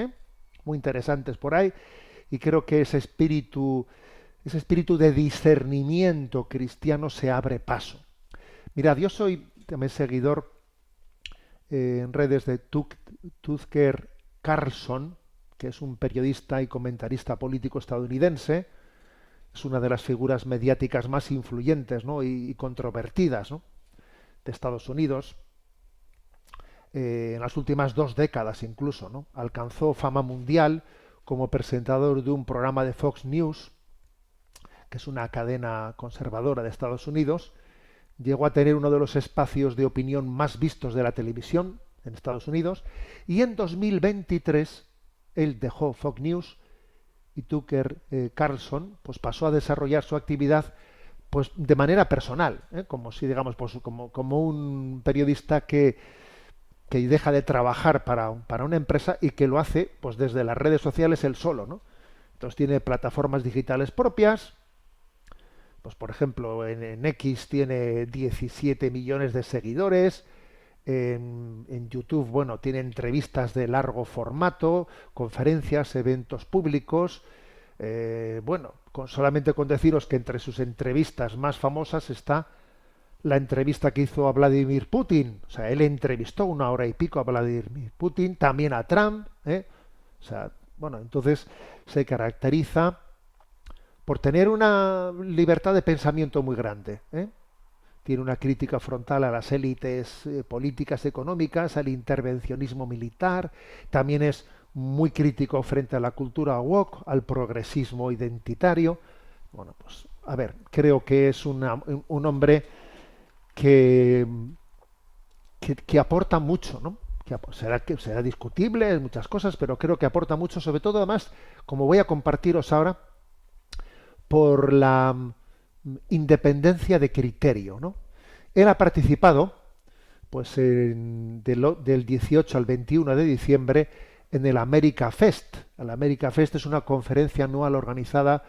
muy interesantes por ahí, y creo que ese espíritu de discernimiento cristiano se abre paso. Mirad, yo soy también seguidor en redes de Tucker Carlson, que es un periodista y comentarista político estadounidense. Es una de las figuras mediáticas más influyentes, ¿no?, y controvertidas, ¿no?, de Estados Unidos. En las últimas 2 décadas incluso, ¿no?, alcanzó fama mundial como presentador de un programa de Fox News, que es una cadena conservadora de Estados Unidos. Llegó a tener uno de los espacios de opinión más vistos de la televisión en Estados Unidos, y en 2023 él dejó Fox News y Tucker Carlson pues pasó a desarrollar su actividad pues de manera personal, como si digamos pues como un periodista que deja de trabajar para una empresa y que lo hace pues desde las redes sociales él solo, ¿no? Entonces tiene plataformas digitales propias. Pues por ejemplo, en X tiene 17 millones de seguidores, en YouTube, bueno, tiene entrevistas de largo formato, conferencias, eventos públicos. Bueno, solamente con deciros que entre sus entrevistas más famosas está la entrevista que hizo a Vladimir Putin. O sea, él entrevistó 1 hora y pico a Vladimir Putin, también a Trump, O sea, bueno, entonces se caracteriza por tener una libertad de pensamiento muy grande. Tiene una crítica frontal a las élites políticas económicas, al intervencionismo militar. También es muy crítico frente a la cultura woke, al progresismo identitario. Bueno, pues a ver, creo que es un hombre que aporta mucho, ¿no? Será discutible en muchas cosas, pero creo que aporta mucho, sobre todo además, como voy a compartiros ahora, por la independencia de criterio, ¿no? Él ha participado pues del 18 al 21 de diciembre en el America Fest. El America Fest es una conferencia anual organizada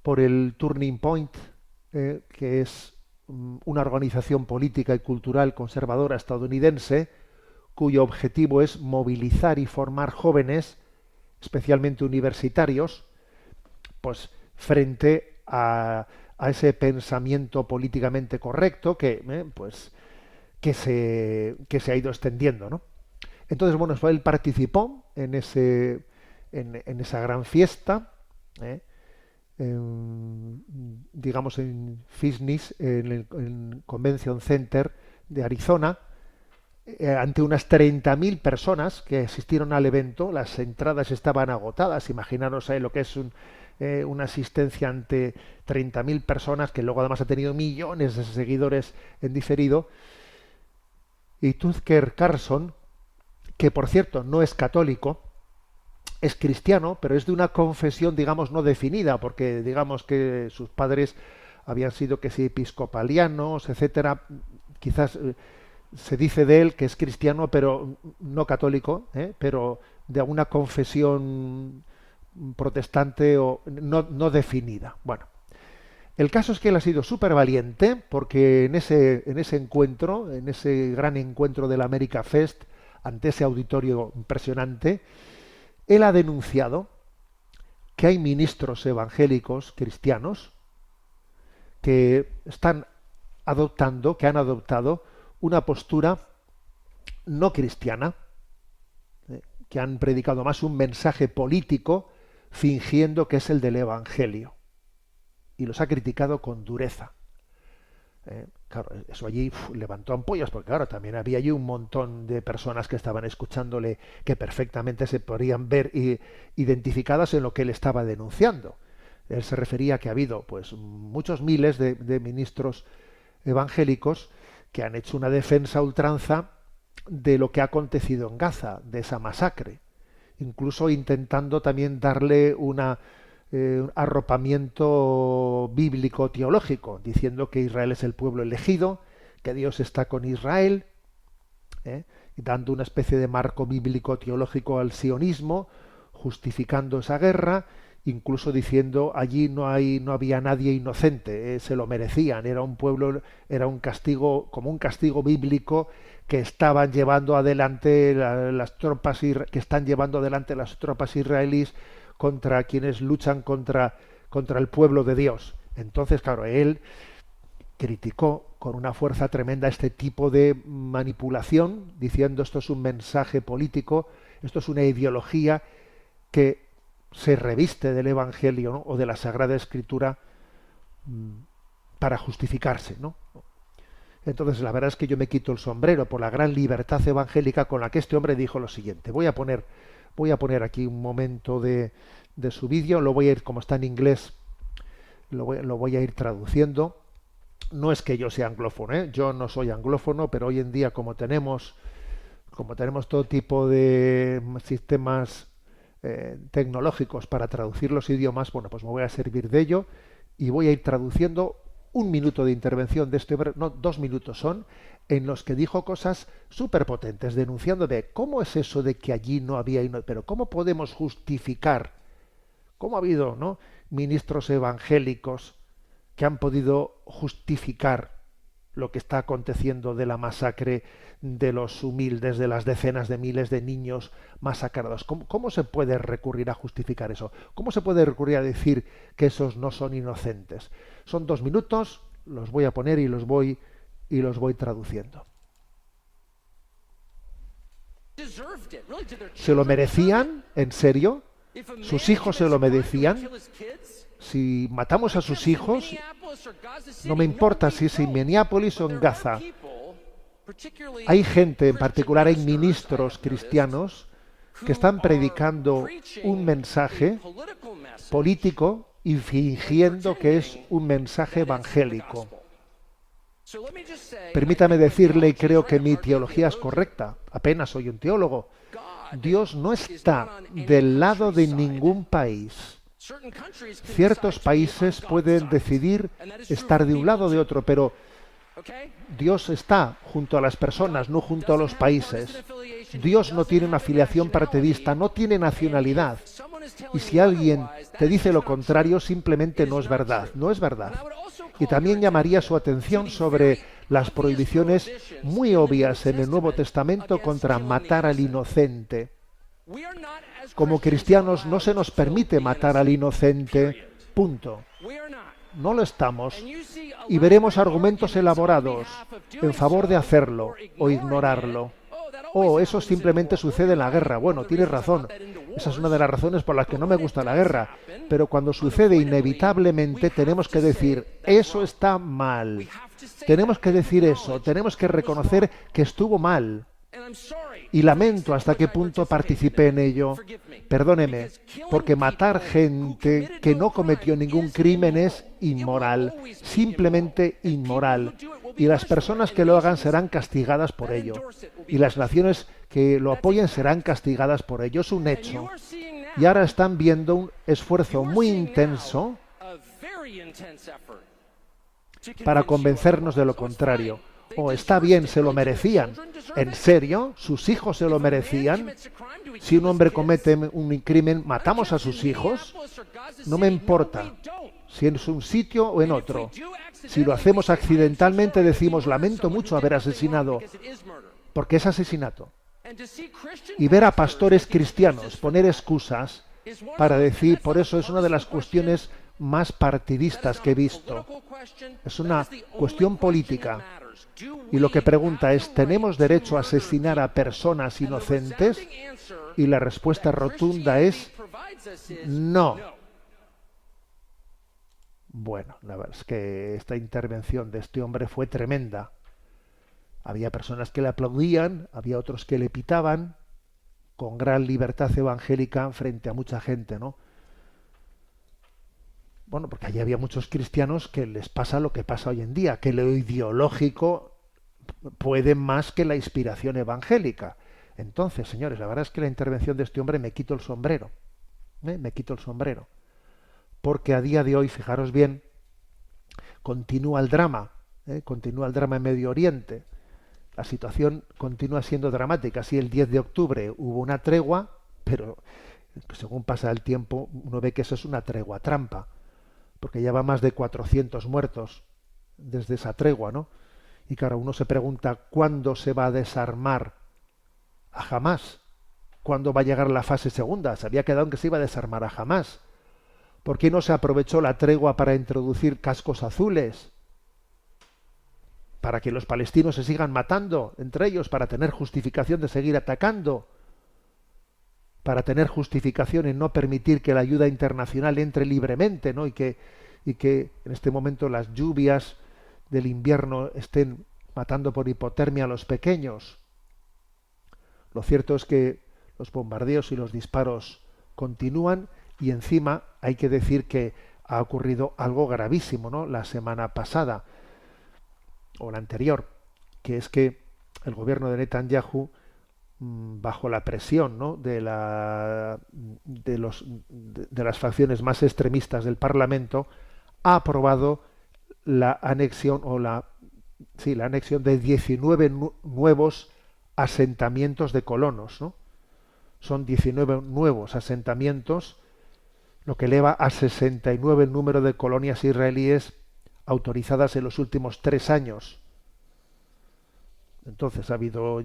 por el Turning Point, que es una organización política y cultural conservadora estadounidense cuyo objetivo es movilizar y formar jóvenes, especialmente universitarios, pues frente a ese pensamiento políticamente correcto que se ha ido extendiendo, ¿no? Entonces, bueno, él participó en esa gran fiesta, digamos en Phoenix, en el Convention Center de Arizona, ante unas 30.000 personas que asistieron al evento. Las entradas estaban agotadas. Imaginaros lo que es una asistencia ante 30.000 personas, que luego además ha tenido millones de seguidores en diferido. Y Tucker Carlson, que por cierto no es católico, es cristiano, pero es de una confesión, digamos, no definida, porque digamos que sus padres habían sido que sí episcopalianos, etcétera. Quizás se dice de él que es cristiano, pero no católico, pero de alguna confesión protestante o no definida. Bueno, El caso es que él ha sido súper valiente porque en ese encuentro, en ese gran encuentro del America Fest, ante ese auditorio impresionante, él ha denunciado que hay ministros evangélicos cristianos que están adoptando, que han adoptado una postura no cristiana, que han predicado más un mensaje político fingiendo que es el del Evangelio. Y los ha criticado con dureza. Claro, eso allí levantó ampollas, porque claro, también había allí un montón de personas que estaban escuchándole que perfectamente se podrían ver identificadas en lo que él estaba denunciando. Él se refería a que ha habido pues muchos miles de ministros evangélicos que han hecho una defensa a ultranza de lo que ha acontecido en Gaza, de esa masacre, incluso intentando también darle un arropamiento bíblico teológico, diciendo que Israel es el pueblo elegido, que Dios está con Israel, y dando una especie de marco bíblico teológico al sionismo, justificando esa guerra, incluso diciendo allí no había nadie inocente, se lo merecían, era un pueblo, era un castigo, como un castigo bíblico que estaban llevando adelante las tropas israelíes contra quienes luchan contra el pueblo de Dios. Entonces, claro, él criticó con una fuerza tremenda este tipo de manipulación, diciendo esto es un mensaje político, esto es una ideología que se reviste del Evangelio, ¿no?, o de la Sagrada Escritura para justificarse, ¿no? Entonces, la verdad es que yo me quito el sombrero por la gran libertad evangélica con la que este hombre dijo lo siguiente. Voy a poner aquí un momento de su vídeo, lo voy a ir, como está en inglés, lo voy a ir traduciendo. No es que yo sea anglófono, yo no soy anglófono, pero hoy en día como tenemos todo tipo de sistemas tecnológicos para traducir los idiomas, bueno, pues me voy a servir de ello y voy a ir traduciendo un minuto de intervención de este hombre, no, 2 minutos son, en los que dijo cosas súper potentes, denunciando de cómo es eso de que allí no había, pero cómo podemos justificar, cómo ha habido, ¿no?, ministros evangélicos que han podido justificar lo que está aconteciendo de la masacre de los humildes, de las decenas de miles de niños masacrados. ¿Cómo se puede recurrir a justificar eso? ¿Cómo se puede recurrir a decir que esos no son inocentes? Son 2 minutos, los voy a poner y los voy traduciendo. ¿Se lo merecían? ¿En serio? ¿Sus hijos se lo merecían? Si matamos a sus hijos, no me importa si es en Minneapolis o en Gaza. Hay gente, en particular hay ministros cristianos que están predicando un mensaje político y fingiendo que es un mensaje evangélico. Permítame decirle, y creo que mi teología es correcta, apenas soy un teólogo, Dios no está del lado de ningún país. Ciertos países pueden decidir estar de un lado o de otro, pero Dios está junto a las personas, no junto a los países. Dios no tiene una afiliación partidista, no tiene nacionalidad. Y si alguien te dice lo contrario, simplemente no es verdad, no es verdad. Y también llamaría su atención sobre las prohibiciones muy obvias en el Nuevo Testamento contra matar al inocente. Como cristianos no se nos permite matar al inocente, punto. No lo estamos. Y veremos argumentos elaborados en favor de hacerlo o ignorarlo. Eso simplemente sucede en la guerra. Bueno, tienes razón. Esa es una de las razones por las que no me gusta la guerra. Pero cuando sucede inevitablemente tenemos que decir, eso está mal. Tenemos que decir eso. Tenemos que reconocer que estuvo mal. Y lamento hasta qué punto participé en ello. Perdóneme, porque matar gente que no cometió ningún crimen es inmoral, simplemente inmoral. Y las personas que lo hagan serán castigadas por ello. Y las naciones que lo apoyen serán castigadas por ello. Es un hecho. Y ahora están viendo un esfuerzo muy intenso para convencernos de lo contrario. Está bien, se lo merecían. ¿En serio? ¿Sus hijos se lo merecían? Si un hombre comete un crimen, ¿matamos a sus hijos? No me importa. si es un sitio o en otro. Si lo hacemos accidentalmente decimos lamento mucho haber asesinado, porque es asesinato. Y ver a pastores cristianos poner excusas para decir, por eso es una de las cuestiones más partidistas que he visto. Es una cuestión política. Y lo que pregunta es, ¿tenemos derecho a asesinar a personas inocentes? Y la respuesta rotunda es no. Bueno, la verdad es que esta intervención de este hombre fue tremenda. Había personas que le aplaudían, había otros que le pitaban, con gran libertad evangélica frente a mucha gente, ¿no? Bueno, porque allí había muchos cristianos que les pasa lo que pasa hoy en día, que lo ideológico puede más que la inspiración evangélica. Entonces, señores, la verdad es que la intervención de este hombre me quito el sombrero. Me quito el sombrero. Porque a día de hoy, fijaros bien, continúa el drama en Medio Oriente. La situación continúa siendo dramática. Sí, el 10 de octubre hubo una tregua, pero según pasa el tiempo, uno ve que eso es una tregua trampa, porque ya va más de 400 muertos desde esa tregua, ¿no? Y claro, uno se pregunta cuándo se va a desarmar a Hamás, cuándo va a llegar la fase segunda. Se había quedado en que se iba a desarmar a Hamás. ¿Por qué no se aprovechó la tregua para introducir cascos azules? Para que los palestinos se sigan matando entre ellos, para tener justificación de seguir atacando, para tener justificación en no permitir que la ayuda internacional entre libremente, ¿no? y que en este momento las lluvias del invierno estén matando por hipotermia a los pequeños. Lo cierto es que los bombardeos y los disparos continúan, y encima hay que decir que ha ocurrido algo gravísimo, ¿no? La semana pasada o la anterior, que es que el gobierno de Netanyahu, bajo la presión, ¿no? de las facciones más extremistas del Parlamento, ha aprobado la anexión la anexión de 19 nuevos asentamientos de colonos, ¿no? Son 19 nuevos asentamientos, lo que eleva a 69 el número de colonias israelíes autorizadas en los últimos 3 años. Entonces ha habido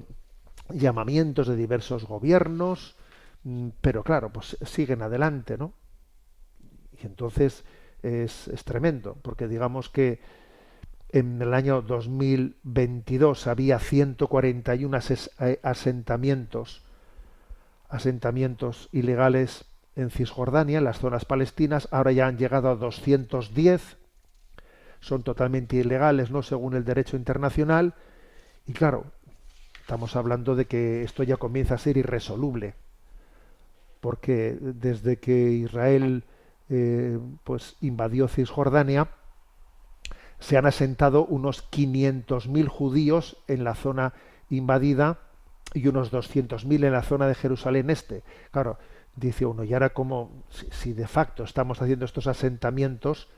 llamamientos de diversos gobiernos, pero claro, pues siguen adelante, ¿no? Y entonces es tremendo, porque digamos que en el año 2022 había 141 asentamientos ilegales en Cisjordania, en las zonas palestinas. Ahora ya han llegado a 210, son totalmente ilegales, ¿no?, según el derecho internacional. Y claro, estamos hablando de que esto ya comienza a ser irresoluble, porque desde que Israel pues invadió Cisjordania, se han asentado unos 500.000 judíos en la zona invadida y unos 200.000 en la zona de Jerusalén Este. Claro, dice uno, y ahora como si de facto estamos haciendo estos asentamientos,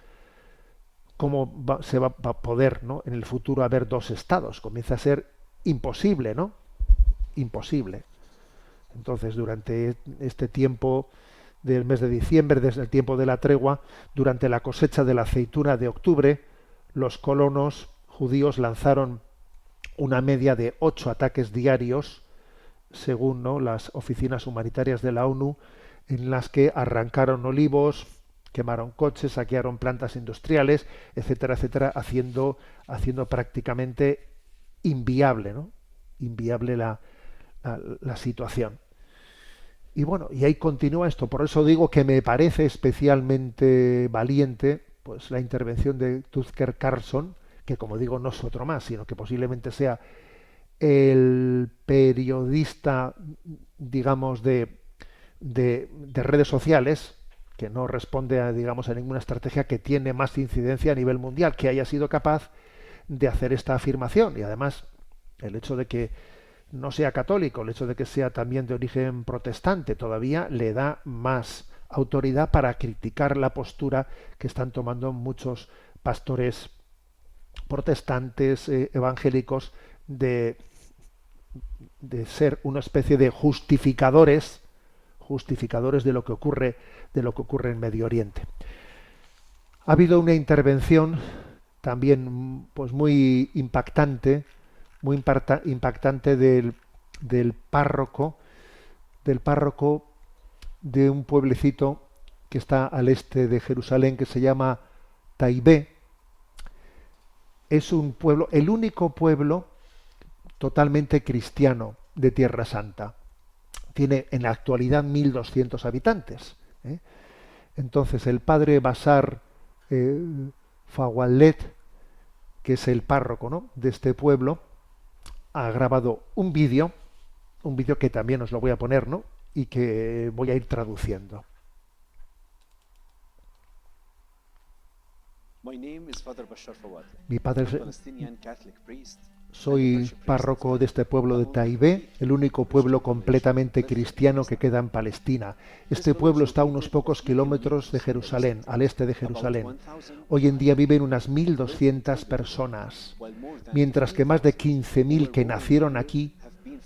¿cómo se va a poder, ¿no?, en el futuro haber 2 estados? Comienza a ser imposible, ¿no? Imposible. Entonces, durante este tiempo del mes de diciembre, desde el tiempo de la tregua, durante la cosecha de la aceituna de octubre, los colonos judíos lanzaron una media de 8 ataques diarios, según, ¿no?, las oficinas humanitarias de la ONU, en las que arrancaron olivos, quemaron coches, saquearon plantas industriales, etcétera, etcétera, haciendo prácticamente inviable, ¿no?, inviable la situación. Y bueno, y ahí continúa esto. Por eso digo que me parece especialmente valiente pues la intervención de Tucker Carlson, que como digo no es otro más, sino que posiblemente sea el periodista, digamos, de redes sociales, que no responde a, digamos, a ninguna estrategia, que tiene más incidencia a nivel mundial, que haya sido capaz de hacer esta afirmación. Y además el hecho de que no sea católico, el hecho de que sea también de origen protestante, todavía le da más autoridad para criticar la postura que están tomando muchos pastores protestantes evangélicos de ser una especie de justificadores de lo que ocurre en Medio Oriente. Ha habido una intervención también pues muy impactante, impactante del párroco, de un pueblecito que está al este de Jerusalén, que se llama Taibé. Es un pueblo, el único pueblo totalmente cristiano de Tierra Santa. Tiene en la actualidad 1.200 habitantes. Entonces el padre Basar Fawallet, que es el párroco, ¿no?, de este pueblo, ha grabado un vídeo que también os lo voy a poner, ¿no?, y que voy a ir traduciendo. Mi padre, soy párroco de este pueblo de Taibé, el único pueblo completamente cristiano que queda en Palestina. Este pueblo está a unos pocos kilómetros de Jerusalén, al este de Jerusalén. Hoy en día viven unas 1.200 personas, mientras que más de 15.000 que nacieron aquí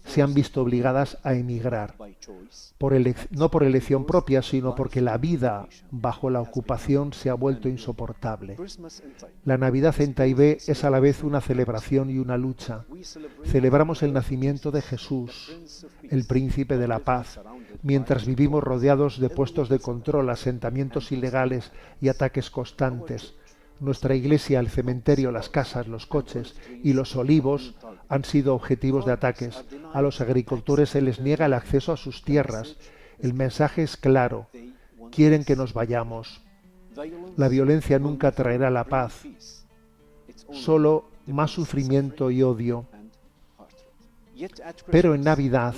se han visto obligadas a emigrar, no por elección propia, sino porque la vida bajo la ocupación se ha vuelto insoportable. La Navidad en Taibé es a la vez una celebración y una lucha. Celebramos el nacimiento de Jesús, el príncipe de la paz, mientras vivimos rodeados de puestos de control, asentamientos ilegales y ataques constantes. Nuestra iglesia, el cementerio, las casas, los coches y los olivos han sido objetivos de ataques. A los agricultores se les niega el acceso a sus tierras. El mensaje es claro. Quieren que nos vayamos. La violencia nunca traerá la paz. Solo más sufrimiento y odio. Pero en Navidad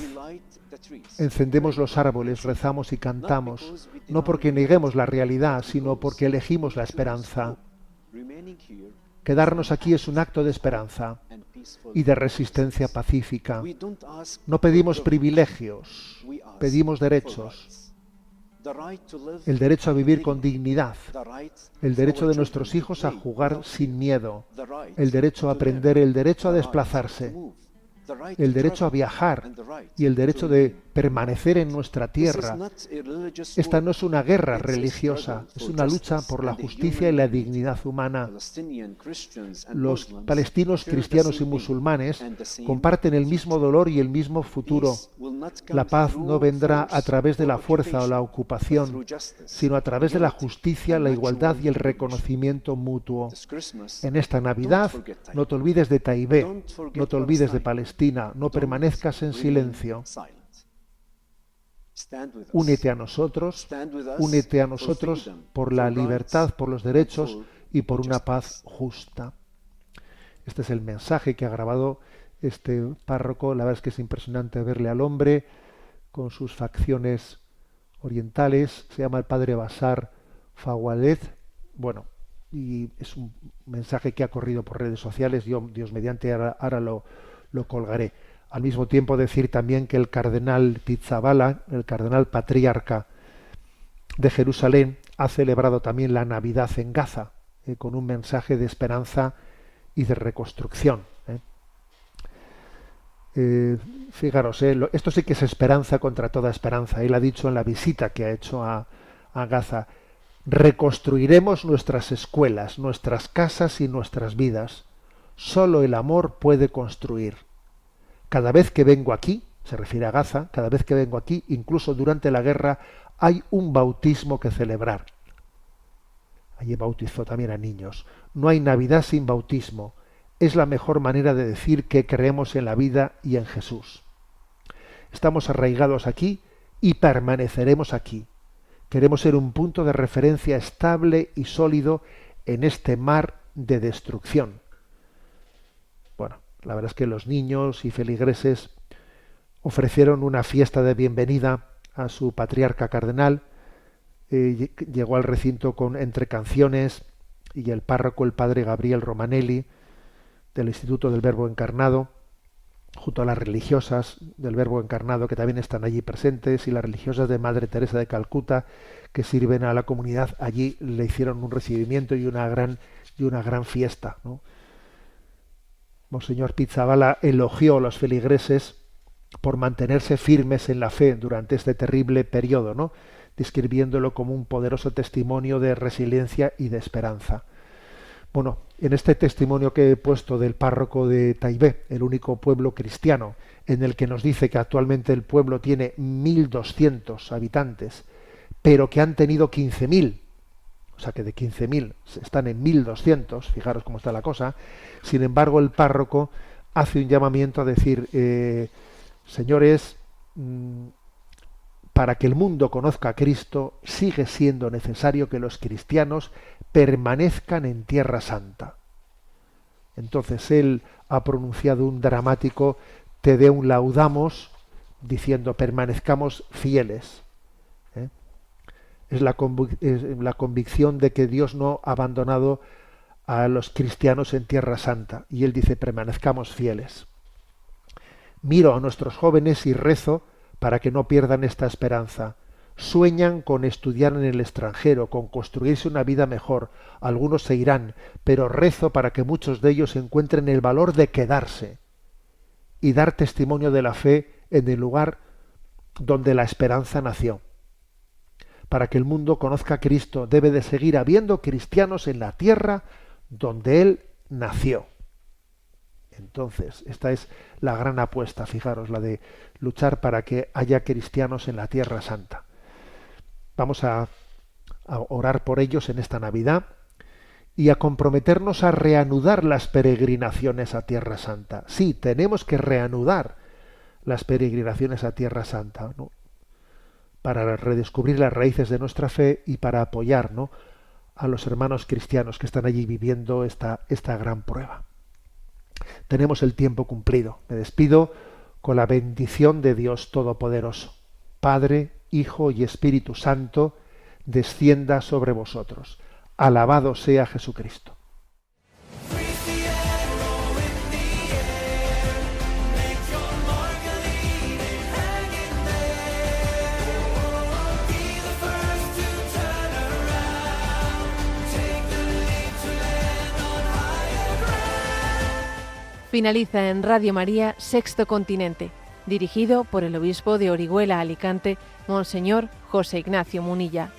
encendemos los árboles, rezamos y cantamos, no porque neguemos la realidad, sino porque elegimos la esperanza. Quedarnos aquí es un acto de esperanza y de resistencia pacífica. No pedimos privilegios, pedimos derechos. El derecho a vivir con dignidad, el derecho de nuestros hijos a jugar sin miedo, el derecho a aprender, el derecho a desplazarse, el derecho a viajar y el derecho de permanecer en nuestra tierra. Esta no es una guerra religiosa, es una lucha por la justicia y la dignidad humana. Los palestinos, cristianos y musulmanes comparten el mismo dolor y el mismo futuro. La paz no vendrá a través de la fuerza o la ocupación, sino a través de la justicia, la igualdad y el reconocimiento mutuo. En esta Navidad, no te olvides de Taibé, no te olvides de Palestina, no permanezcas en silencio. Únete a nosotros por la libertad, por los derechos y por una paz justa. Este es el mensaje que ha grabado este párroco. La verdad es que es impresionante verle al hombre con sus facciones orientales. Se llama el padre Basar Fawallet. Bueno, y es un mensaje que ha corrido por redes sociales. Yo, Dios mediante, ahora lo colgaré. Al mismo tiempo decir también que el cardenal Pizzaballa, el cardenal patriarca de Jerusalén, ha celebrado también la Navidad en Gaza, con un mensaje de esperanza y de reconstrucción. Fijaros, esto sí que es esperanza contra toda esperanza. Él ha dicho en la visita que ha hecho a Gaza: reconstruiremos nuestras escuelas, nuestras casas y nuestras vidas. Solo el amor puede construir. Cada vez que vengo aquí, se refiere a Gaza, cada vez que vengo aquí, incluso durante la guerra, hay un bautismo que celebrar. Allí bautizó también a niños. No hay Navidad sin bautismo. Es la mejor manera de decir que creemos en la vida y en Jesús. Estamos arraigados aquí y permaneceremos aquí. Queremos ser un punto de referencia estable y sólido en este mar de destrucción. Bueno, la verdad es que los niños y feligreses ofrecieron una fiesta de bienvenida a su patriarca cardenal. Llegó al recinto entre canciones, y el párroco, el padre Gabriel Romanelli, del Instituto del Verbo Encarnado, junto a las religiosas del Verbo Encarnado que también están allí presentes, y las religiosas de Madre Teresa de Calcuta, que sirven a la comunidad, allí le hicieron un recibimiento y una gran fiesta, ¿no? Monseñor Pizzaballa elogió a los feligreses por mantenerse firmes en la fe durante este terrible periodo, ¿no?, describiéndolo como un poderoso testimonio de resiliencia y de esperanza. Bueno, en este testimonio que he puesto del párroco de Taibé, el único pueblo cristiano, en el que nos dice que actualmente el pueblo tiene 1.200 habitantes, pero que han tenido 15.000, o sea que de 15.000 están en 1.200, fijaros cómo está la cosa. Sin embargo, el párroco hace un llamamiento a decir, señores, para que el mundo conozca a Cristo, sigue siendo necesario que los cristianos permanezcan en Tierra Santa. Entonces él ha pronunciado un dramático Te Deum Laudamos, diciendo permanezcamos fieles. Es la convicción de que Dios no ha abandonado a los cristianos en Tierra Santa, y él dice permanezcamos fieles. Miro a nuestros jóvenes y rezo para que no pierdan esta esperanza. Sueñan con estudiar en el extranjero, con construirse una vida mejor. Algunos se irán, pero rezo para que muchos de ellos encuentren el valor de quedarse y dar testimonio de la fe en el lugar donde la esperanza nació. Para que el mundo conozca a Cristo, debe de seguir habiendo cristianos en la tierra donde Él nació. Entonces, esta es la gran apuesta, fijaros, la de luchar para que haya cristianos en la Tierra Santa. Vamos a orar por ellos en esta Navidad y a comprometernos a reanudar las peregrinaciones a Tierra Santa. Sí, tenemos que reanudar las peregrinaciones a Tierra Santa, ¿no?, para redescubrir las raíces de nuestra fe y para apoyar, ¿no?, a los hermanos cristianos que están allí viviendo esta gran prueba. Tenemos el tiempo cumplido. Me despido con la bendición de Dios Todopoderoso. Padre, Hijo y Espíritu Santo, descienda sobre vosotros. Alabado sea Jesucristo. Finaliza en Radio María Sexto Continente, dirigido por el obispo de Orihuela Alicante, Monseñor José Ignacio Munilla.